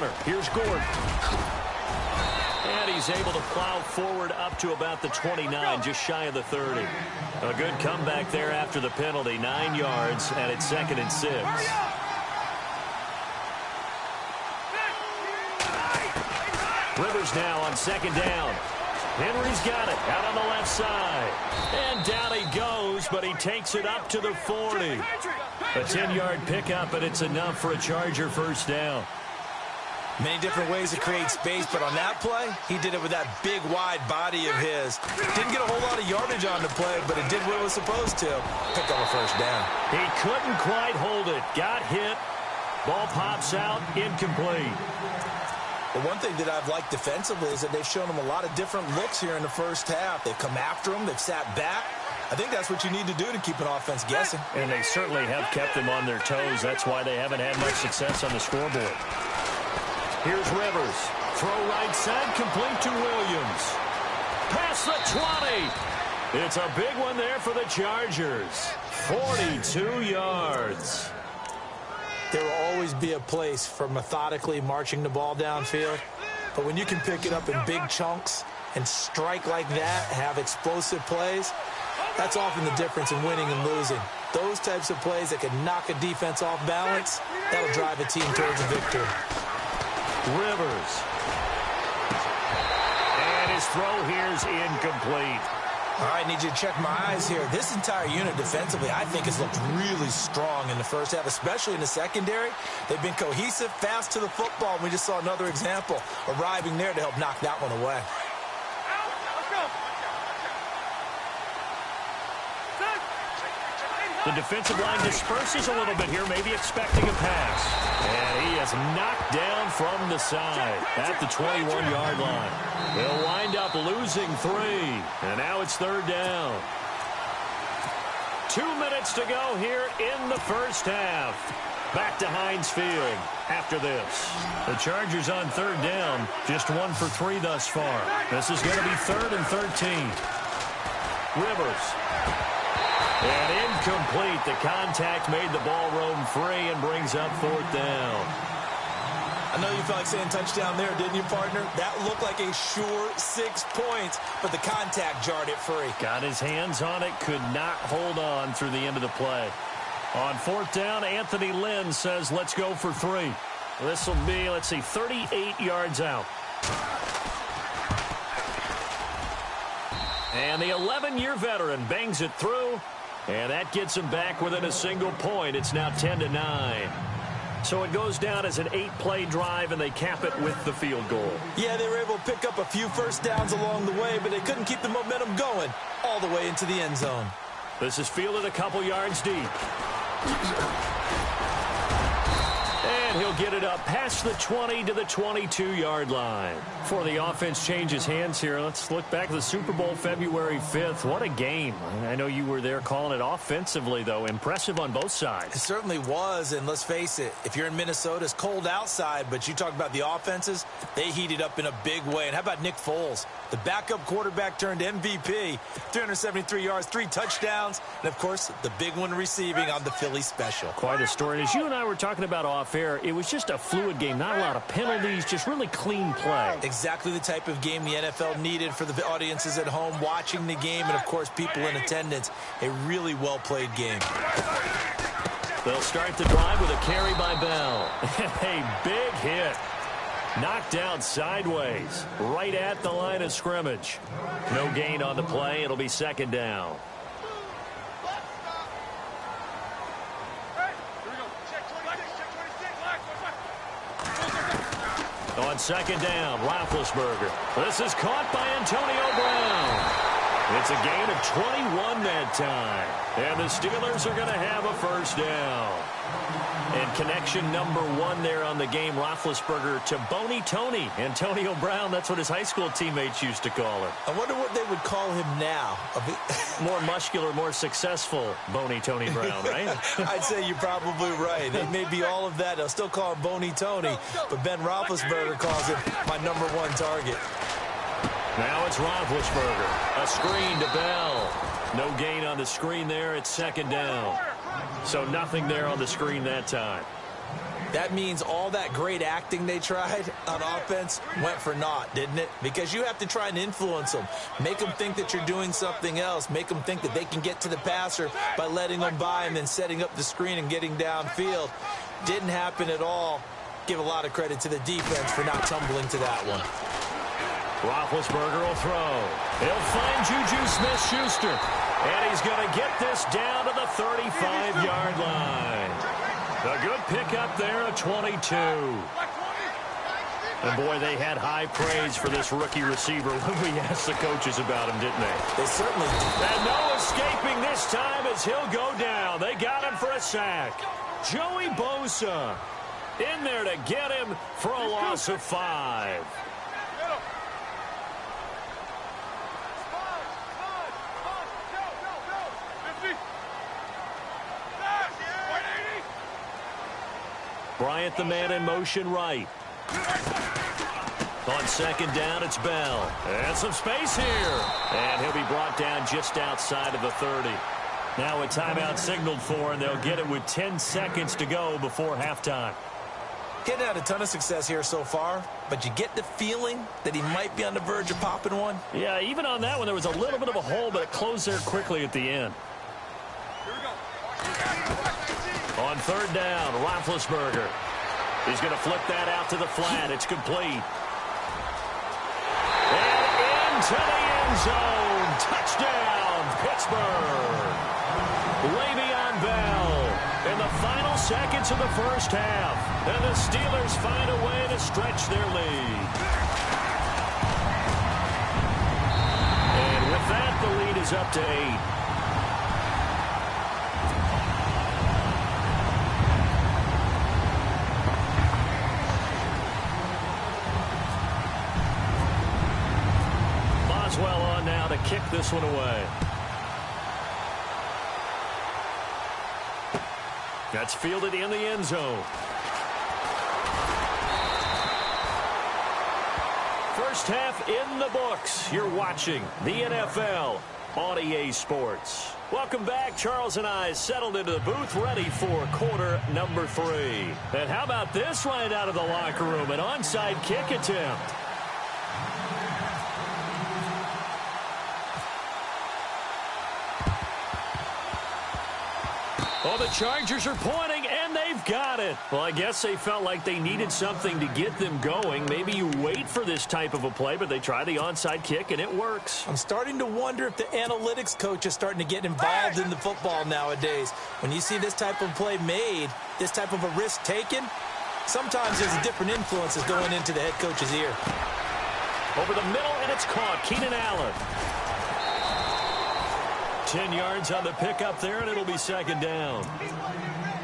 corner. Here's Gordon. And he's able to plow forward up to about the 29, just shy of the 30. A good comeback there after the penalty. 9 yards, and it's 2nd and 6. Rivers now on 2nd down. Henry's got it out on the left side. And down he goes, but he takes it up to the 40. A 10-yard pickup, and it's enough for a Charger first down. Many different ways to create space, but on that play, he did it with that big, wide body of his. Didn't get a whole lot of yardage on the play, but it did what it was supposed to. Picked up a first down. He couldn't quite hold it. Got hit. Ball pops out, incomplete. But one thing that I've liked defensively is that they've shown him a lot of different looks here in the first half. They've come after him. They've sat back. I think that's what you need to do to keep an offense guessing. And they certainly have kept them on their toes. That's why they haven't had much success on the scoreboard. Here's Rivers. Throw right side, complete to Williams. Past the 20. It's a big one there for the Chargers. 42 yards. There will always be a place for methodically marching the ball downfield. But when you can pick it up in big chunks and strike like that, have explosive plays, that's often the difference in winning and losing. Those types of plays that can knock a defense off balance, that'll drive a team towards a victory. Rivers. And his throw here's incomplete. All right, need you to check my eyes here. This entire unit defensively, I think, has looked really strong in the first half, especially in the secondary. They've been cohesive, fast to the football, and we just saw another example arriving there to help knock that one away. The defensive line disperses a little bit here, maybe expecting a pass. And he is knocked down from the side at the 21-yard line. They'll wind up losing 3. And now it's 3rd down. 2 minutes to go here in the first half. Back to Heinz Field after this. The Chargers on 3rd down, just 1 for 3 thus far. This is going to be 3rd and 13. Rivers. And incomplete. The contact made the ball roam free and brings up 4th down. I know you felt like saying touchdown there, didn't you, partner? That looked like a sure 6 points, but the contact jarred it free. Got his hands on it, could not hold on through the end of the play. On 4th down, Anthony Lynn says, let's go for 3. This will be, 38 yards out. And the 11-year veteran bangs it through. And that gets him back within a single point. It's now 10-9. So it goes down as an 8-play drive, and they cap it with the field goal. Yeah, they were able to pick up a few first downs along the way, but they couldn't keep the momentum going all the way into the end zone. This is fielded a couple yards deep. And he'll get it up past the 20 to the 22-yard line. Before the offense changes hands here, let's look back at the Super Bowl February 5th. What a game. I know you were there calling it offensively, though. Impressive on both sides. It certainly was, and let's face it, if you're in Minnesota, it's cold outside, but you talk about the offenses, they heated up in a big way. And how about Nick Foles? The backup quarterback turned MVP, 373 yards, 3 touchdowns, and, of course, the big one receiving on the Philly special. Quite a story. As you and I were talking about off air, it was just a fluid game, not a lot of penalties, just really clean play. Exactly the type of game the NFL needed for the audiences at home watching the game and, of course, people in attendance. A really well-played game. They'll start the drive with a carry by Bell. A big hit. Knocked down sideways, right at the line of scrimmage. No gain on the play. It'll be 2nd down. On 2nd down, Roethlisberger. This is caught by Antonio Brown. It's a gain of 21 that time. And the Steelers are going to have a first down. And connection number 1 there on the game, Roethlisberger to Boney Tony. Antonio Brown, that's what his high school teammates used to call him. I wonder what they would call him now. More muscular, more successful Boney Tony Brown, right? I'd say you're probably right. It may be all of that. They'll still call him Boney Tony, but Ben Roethlisberger calls him my number 1 target. Now it's Roethlisberger. A screen to Bell. No gain on the screen there. It's 2nd down. So nothing there on the screen that time. That means all that great acting they tried on offense went for naught, didn't it? Because you have to try and influence them. Make them think that you're doing something else. Make them think that they can get to the passer by letting them by and then setting up the screen and getting downfield. Didn't happen at all. Give a lot of credit to the defense for not tumbling to that one. Roethlisberger will throw. He'll find Juju Smith-Schuster. And he's going to get this down to the 35-yard line. A good pickup there at 22. And, boy, they had high praise for this rookie receiver when we asked the coaches about him, didn't they? They certainly did. And no escaping this time as he'll go down. They got him for a sack. Joey Bosa in there to get him for a loss of 5. Bryant, the man in motion right. On second down, it's Bell. And some space here. And he'll be brought down just outside of the 30. Now a timeout signaled for, and they'll get it with 10 seconds to go before halftime. Getting had a ton of success here so far, but you get the feeling that he might be on the verge of popping one. Yeah, even on that one, there was a little bit of a hole, but it closed there quickly at the end. Here we go. On third down, Roethlisberger. He's going to flip that out to the flat. It's complete. And into the end zone. Touchdown, Pittsburgh. Le'Veon Bell in the final seconds of the first half. And the Steelers find a way to stretch their lead. And with that, the lead is up to 8. Boswell on now to kick this one away. That's fielded in the end zone. First half in the books. You're watching the NFL on EA Sports. Welcome back. Charles and I settled into the booth ready for quarter number 3. And how about this right out of the locker room? An onside kick attempt. Oh, the Chargers are pointing, and they've got it. Well, I guess they felt like they needed something to get them going. Maybe you wait for this type of a play, but they try the onside kick, and it works. I'm starting to wonder if the analytics coach is starting to get involved in the football nowadays. When you see this type of play made, this type of a risk taken, sometimes there's a different influences going into the head coach's ear. Over the middle, and it's caught. Keenan Allen. 10 yards on the pickup there, and it'll be second down.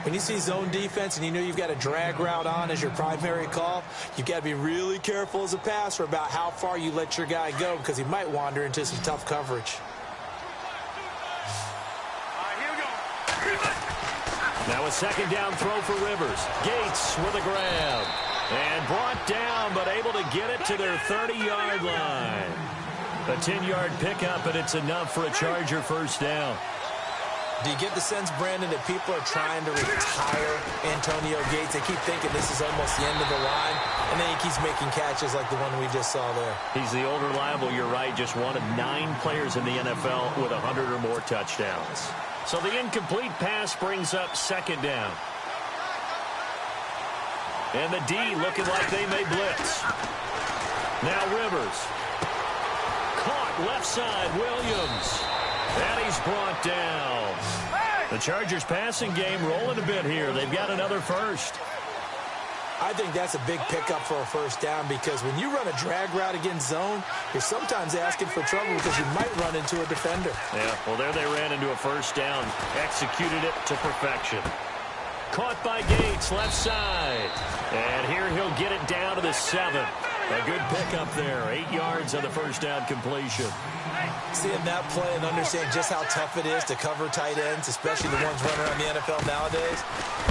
When you see zone defense and you know you've got a drag route on as your primary call, you've got to be really careful as a passer about how far you let your guy go because he might wander into some tough coverage. Now a second down throw for Rivers. Gates with a grab. And brought down, but able to get it to their 30-yard line. A 10-yard pickup, and it's enough for a Charger first down. Do you get the sense, Brandon, that people are trying to retire Antonio Gates? They keep thinking this is almost the end of the line, and then he keeps making catches like the one we just saw there. He's the old reliable, you're right, just one of 9 players in the NFL with 100 or more touchdowns. So the incomplete pass brings up second down. And the D looking like they may blitz. Now Rivers. Caught left side, Williams. And he's brought down. The Chargers passing game rolling a bit here. They've got another first. I think that's a big pickup for a first down because when you run a drag route against zone, you're sometimes asking for trouble because you might run into a defender. Yeah, well, there they ran into a first down. Executed it to perfection. Caught by Gates, left side. And here he'll get it down to the 7. A good pickup there. 8 yards on the first down completion. Seeing that play and understand just how tough it is to cover tight ends, especially the ones running around the NFL nowadays,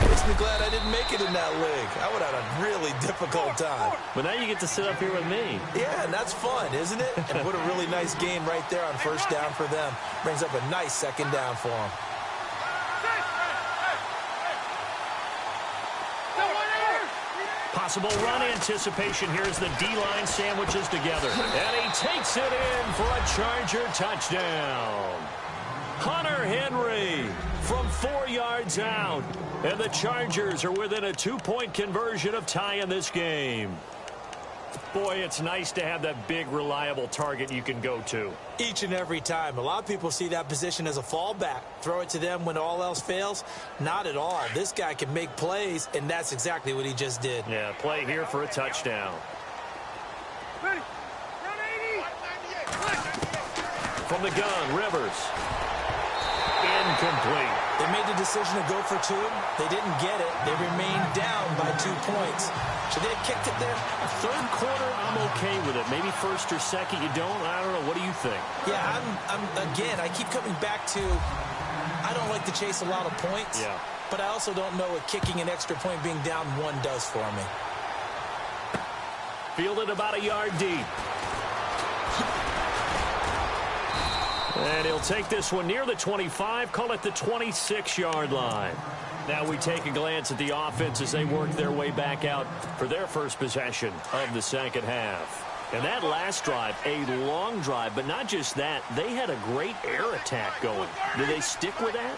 makes me glad I didn't make it in that league. I would have had a really difficult time. But now you get to sit up here with me. Yeah, and that's fun, isn't it? And what a really nice game right there on first down for them. Brings up a nice second down for them. possible run anticipation here as the D-line sandwiches together. And he takes it in for a Charger touchdown. Hunter Henry from 4 yards out. And the Chargers are within a 2-point conversion of tying this game. Boy, it's nice to have that big, reliable target you can go to. Each and every time. A lot of people see that position as a fallback. Throw it to them when all else fails. Not at all. This guy can make plays, and that's exactly what he just did. Yeah, play here for a touchdown. Ready. Run 80. From the gun, Rivers. Incomplete. They made the decision to go for 2. They didn't get it. They remained down by 2 points. Should they have kicked it there? Third quarter, I'm okay with it. Maybe first or second, you don't. I don't know. What do you think? Yeah, again, I keep coming back to I don't like to chase a lot of points. Yeah. But I also don't know what kicking an extra point being down 1 does for me. Fielded about a yard deep. And he'll take this one near the 25, call it the 26-yard line. Now we take a glance at the offense as they work their way back out for their first possession of the second half. And that last drive, a long drive, but not just that, they had a great air attack going. Do they stick with that?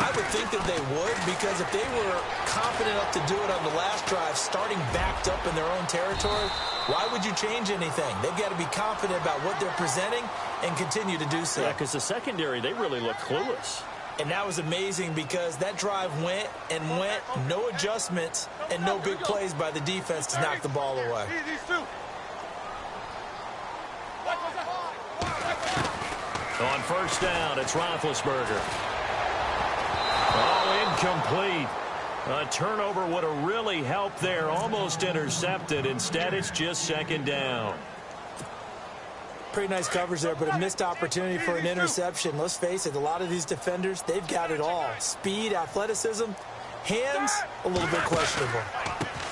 I would think that they would, because if they were confident enough to do it on the last drive, starting backed up in their own territory, why would you change anything? They've got to be confident about what they're presenting and continue to do so. Yeah, because the secondary, they really look clueless. And that was amazing because that drive went and went, no adjustments, and no big plays by the defense to knock the ball away. On first down, it's Roethlisberger. Oh, incomplete. A turnover would have really helped there. Almost intercepted. Instead, it's just second down. Pretty nice coverage there, but a missed opportunity for an interception. Let's face it, a lot of these defenders, they've got it all. Speed, athleticism, hands, a little bit questionable.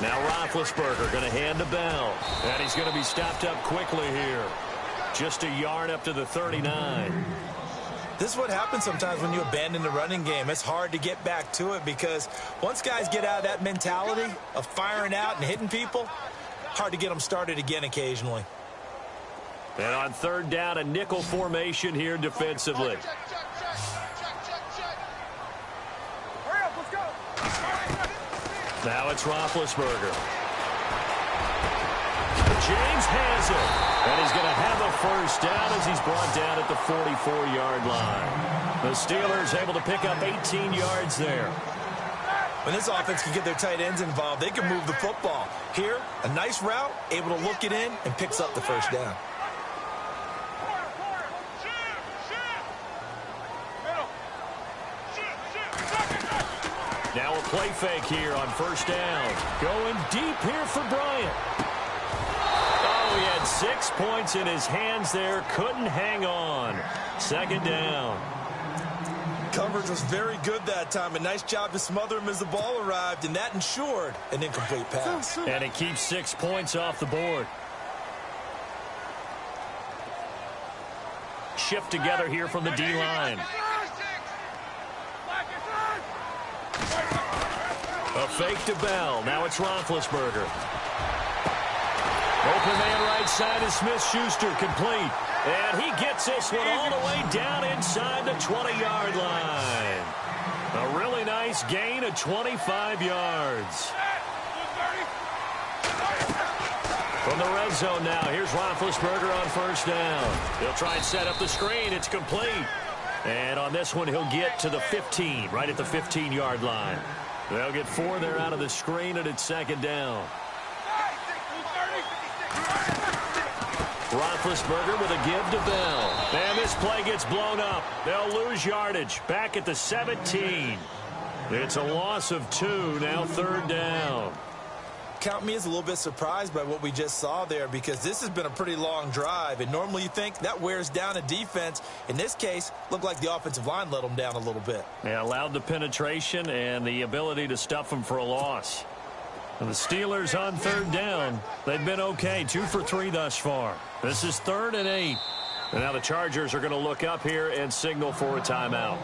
Now Roethlisberger going to hand to Bell. And he's going to be stopped up quickly here. Just a yard up to the 39. This is what happens sometimes when you abandon the running game. It's hard to get back to it because once guys get out of that mentality of firing out and hitting people, hard to get them started again occasionally. And on third down, a nickel formation here defensively. Hurry up, let's go. Now it's Roethlisberger. James has it. And he's going to have a first down as he's brought down at the 44-yard line. The Steelers able to pick up 18 yards there. When this offense can get their tight ends involved, they can move the football. Here, a nice route, able to look it in, and picks up the first down. Now a play fake here on first down. Going deep here for Bryant. Oh, he had 6 points in his hands there. Couldn't hang on. Second down. Coverage was very good that time. A nice job to smother him as the ball arrived, and that ensured an incomplete pass. And it keeps 6 points off the board. Shift together here from the D-line. A fake to Bell. Now it's Roethlisberger. Open man right side is Smith-Schuster, complete. And he gets this one all the way down inside the 20-yard line. A really nice gain of 25 yards. From the red zone now, here's Roethlisberger on first down. He'll try and set up the screen. It's complete. And on this one, he'll get to the 15, right at the 15-yard line. They'll get 4 there out of the screen, and it's second down. Roethlisberger with a give to Bell. And this play gets blown up. They'll lose yardage. Back at the 17. It's a loss of 2, now third down. Count me as a little bit surprised by what we just saw there because this has been a pretty long drive, and normally you think that wears down a defense. In this case, looked like the offensive line let them down a little bit. Yeah, allowed the penetration and the ability to stuff them for a loss. And the Steelers on third down, they've been okay, 2 for 3 thus far. This is 3rd and 8. And now the Chargers are going to look up here and signal for a timeout.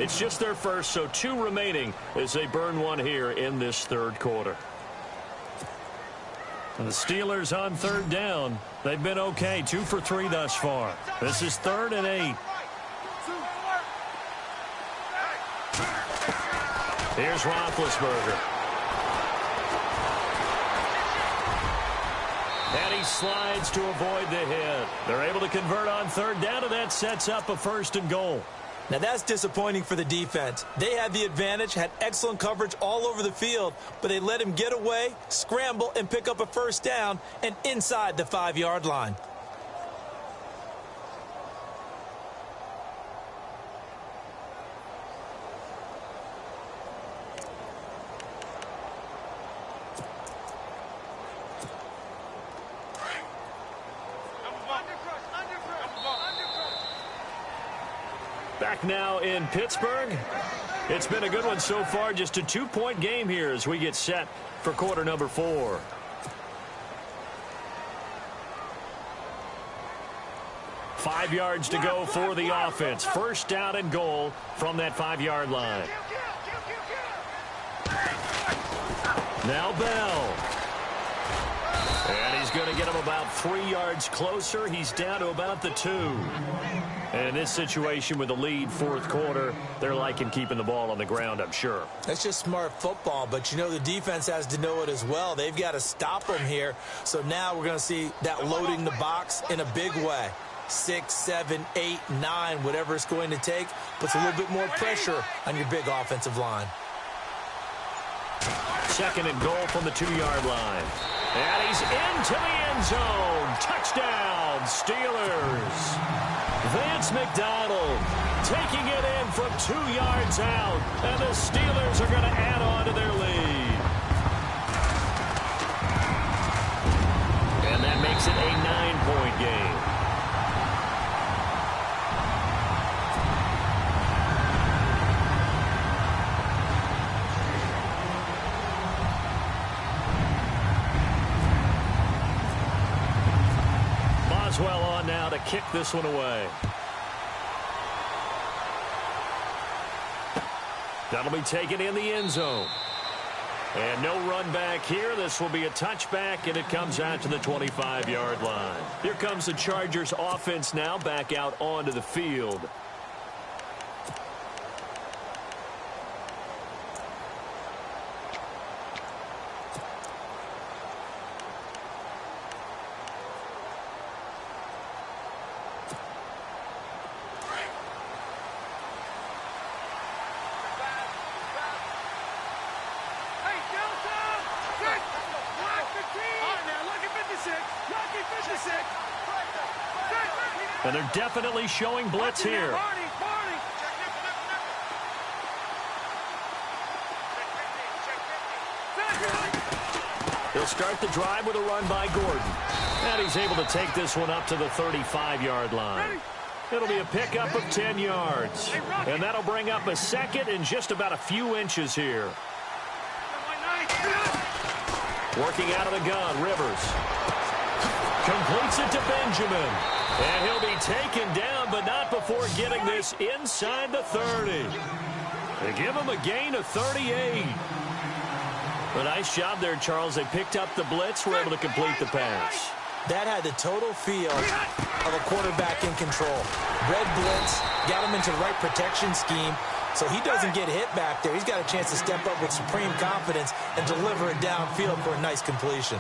It's just their first, so 2 remaining as they burn one here in this third quarter. The Steelers on third down. They've been okay, 2 for 3 thus far. This is 3rd and 8. Here's Roethlisberger. And he slides to avoid the hit. They're able to convert on third down, and that sets up a 1st and goal. Now, that's disappointing for the defense. They had the advantage, had excellent coverage all over the field, but they let him get away, scramble, and pick up a 1st down and inside the 5-yard line. Back now in Pittsburgh. It's been a good one so far. Just a 2-point game here as we get set for quarter number 4. Five yards to go for the offense. 1st down and goal from that 5-yard line. Now Bell. And he's going to get him about 3 yards closer. He's down to about the 2. And in this situation with the lead 4th quarter, they're liking keeping the ball on the ground, I'm sure. That's just smart football, but you know the defense has to know it as well. They've got to stop them here. So now we're going to see that loading the box in a big way. 6, 7, 8, 9, whatever it's going to take, puts a little bit more pressure on your big offensive line. 2nd and goal from the 2-yard line. And he's into the end zone. Touchdown, Steelers. Vance McDonald taking it in from 2 yards out. And the Steelers are going to add on to their lead. And that makes it a 9-point game. Boswell on now to kick this one away. That'll be taken in the end zone. And no run back here. This will be a touchback, and it comes out to the 25-yard line. Here comes the Chargers offense now back out onto the field. And they're definitely showing blitz here. He'll start the drive with a run by Gordon. And he's able to take this one up to the 35-yard line. It'll be a pickup of 10 yards. And that'll bring up a 2nd and just about a few inches here. Working out of the gun, Rivers. Completes it to Benjamin. And he'll be taken down, but not before getting this inside the 30. They give him a gain of 38. A nice job there, Charles. They picked up the blitz, were able to complete the pass. That had the total feel of a quarterback in control. Red blitz, got him into the right protection scheme, so he doesn't get hit back there. He's got a chance to step up with supreme confidence and deliver it downfield for a nice completion.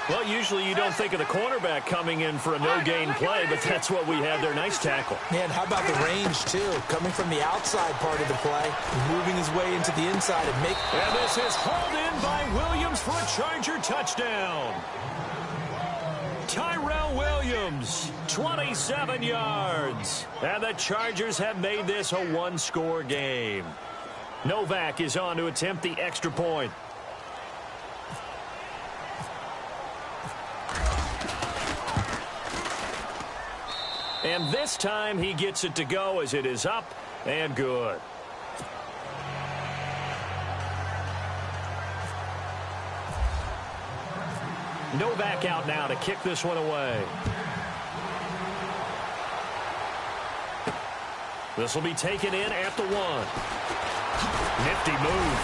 Well, usually you don't think of the cornerback coming in for a no-gain play, but that's what we had there. Nice tackle. Man, how about the range, too? Coming from the outside part of the play, moving his way into the inside and make... And this is hauled in by Williams for a Charger touchdown. Tyrell Williams, 27 yards. And the Chargers have made this a one-score game. Novak is on to attempt the extra point. And this time he gets it to go as it is up and good. Novak out now to kick this one away. This will be taken in at the 1. Nifty move.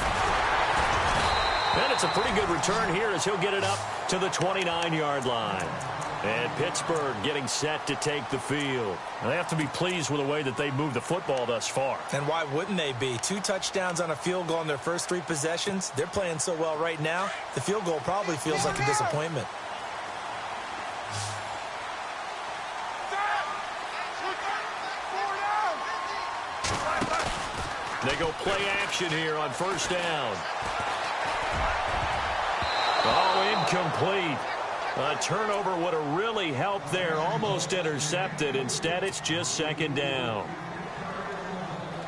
And it's a pretty good return here as he'll get it up to the 29-yard line. And Pittsburgh getting set to take the field. They have to be pleased with the way that they moved the football thus far. And why wouldn't they be? 2 touchdowns on a field goal in their first 3 possessions. They're playing so well right now, the field goal probably feels like a disappointment. They go play action here on first down. Oh, incomplete. A turnover would have really helped there. Almost intercepted. Instead, it's just second down.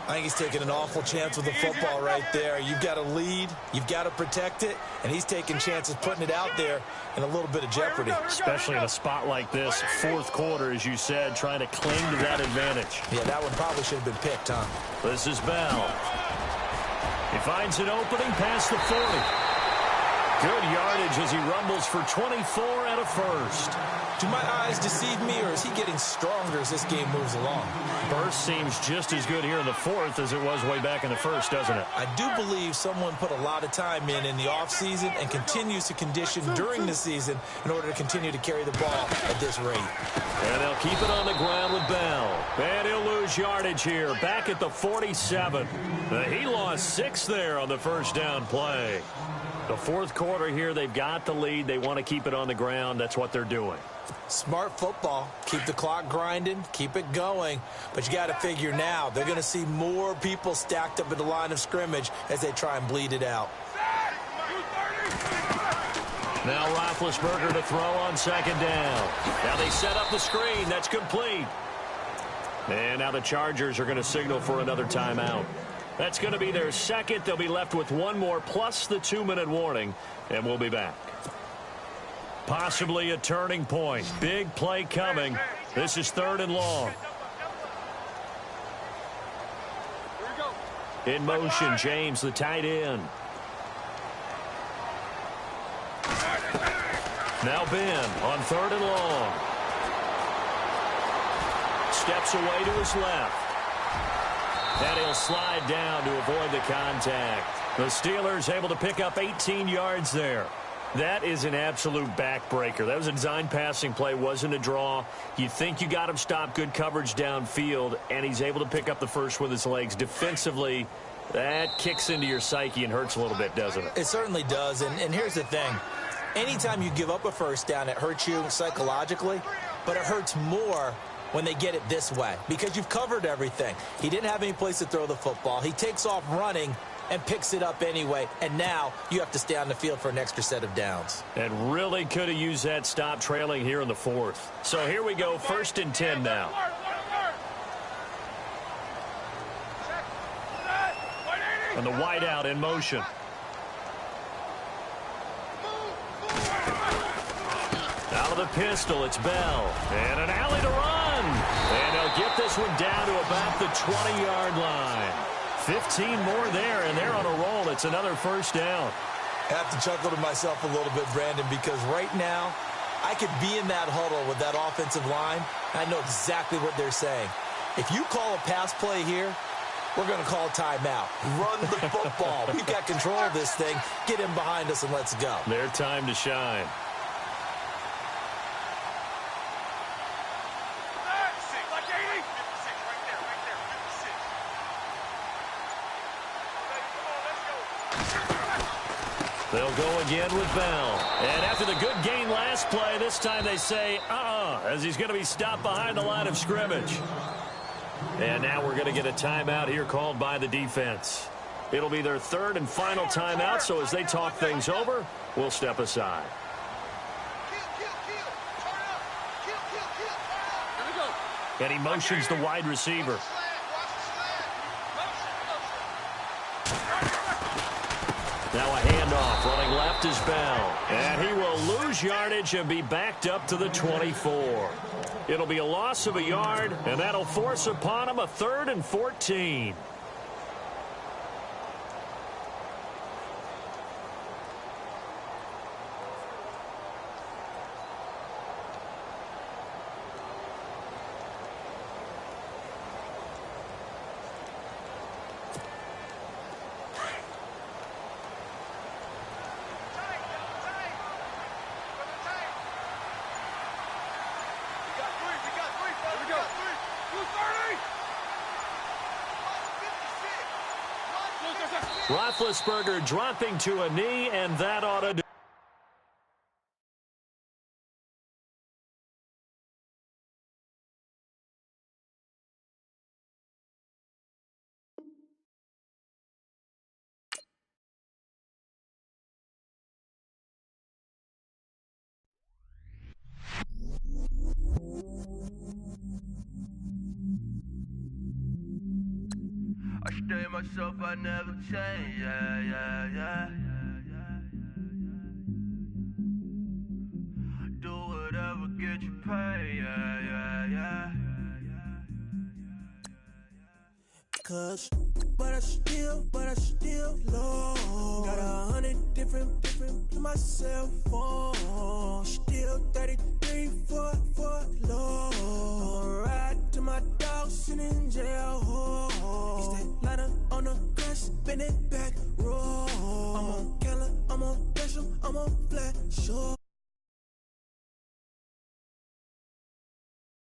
I think he's taking an awful chance with the football right there. You've got to lead. You've got to protect it. And he's taking chances putting it out there in a little bit of jeopardy. Especially in a spot like this, fourth quarter, as you said, trying to cling to that advantage. Yeah, that one probably should have been picked, huh? This is Bell. He finds an opening past the 40. Good yardage as he rumbles for 24 and a first. Do my eyes deceive me, or is he getting stronger as this game moves along? Burst seems just as good here in the fourth as it was way back in the first, doesn't it? I do believe someone put a lot of time in the offseason and continues to condition during the season in order to continue to carry the ball at this rate. And they'll keep it on the ground with Bell. And he'll lose yardage here, back at the 47. He lost 6 there on the first down play. The fourth quarter here, they've got the lead. They want to keep it on the ground. That's what they're doing. Smart football. Keep the clock grinding. Keep it going. But you got to figure now, they're going to see more people stacked up at the line of scrimmage as they try and bleed it out. Now Roethlisberger to throw on second down. Now they set up the screen. That's complete. And now the Chargers are going to signal for another timeout. That's going to be their second. They'll be left with one more plus the 2-minute warning, and we'll be back. Possibly a turning point. Big play coming. This is 3rd and long. In motion, James, the tight end. Now Ben on 3rd and long. Steps away to his left. And he'll slide down to avoid the contact. The Steelers able to pick up 18 yards there. That is an absolute backbreaker. That was a design passing play, wasn't a draw. You think you got him stopped, good coverage downfield, and he's able to pick up the first with his legs. Defensively, that kicks into your psyche and hurts a little bit, doesn't it? It certainly does, and here's the thing. Anytime you give up a first down, it hurts you psychologically, but it hurts more when they get it this way because you've covered everything. He didn't have any place to throw the football. He takes off running and picks it up anyway, and now you have to stay on the field for an extra set of downs. And really could have used that stop trailing here in the fourth. So here we go, 1st and 10 now. And the wideout in motion. Out of the pistol, it's Bell. And an alley to run. And they'll get this one down to about the 20-yard line. 15 more there, and they're on a roll. It's another first down. I have to chuckle to myself a little bit, Brandon, because right now I could be in that huddle with that offensive line. I know exactly what they're saying. If you call a pass play here, we're going to call timeout. Run the football. We've got control of this thing. Get him behind us and let's go. Their time to shine. They'll go again with Bell. And after the good gain last play, this time they say, as he's going to be stopped behind the line of scrimmage. And now we're going to get a timeout here called by the defense. It'll be their 3rd and final timeout, so as they talk things over, we'll step aside. And he motions the wide receiver. Now a handoff, running left is Bell. And he will lose yardage and be backed up to the 24. It'll be a loss of a yard, and that'll force upon him a 3rd and 14. Roethlisberger dropping to a knee, and that ought to do. I stay myself, I never change, yeah. Do whatever, get you paid, yeah. Cause, but I still low. Got 100 different to my cell phone. Still 33 for low. I'ma ride to my dog sitting in jail. It's that ladder on the grass, spin it back, roll. I'm on Keller, I'm on Gresham, I'm on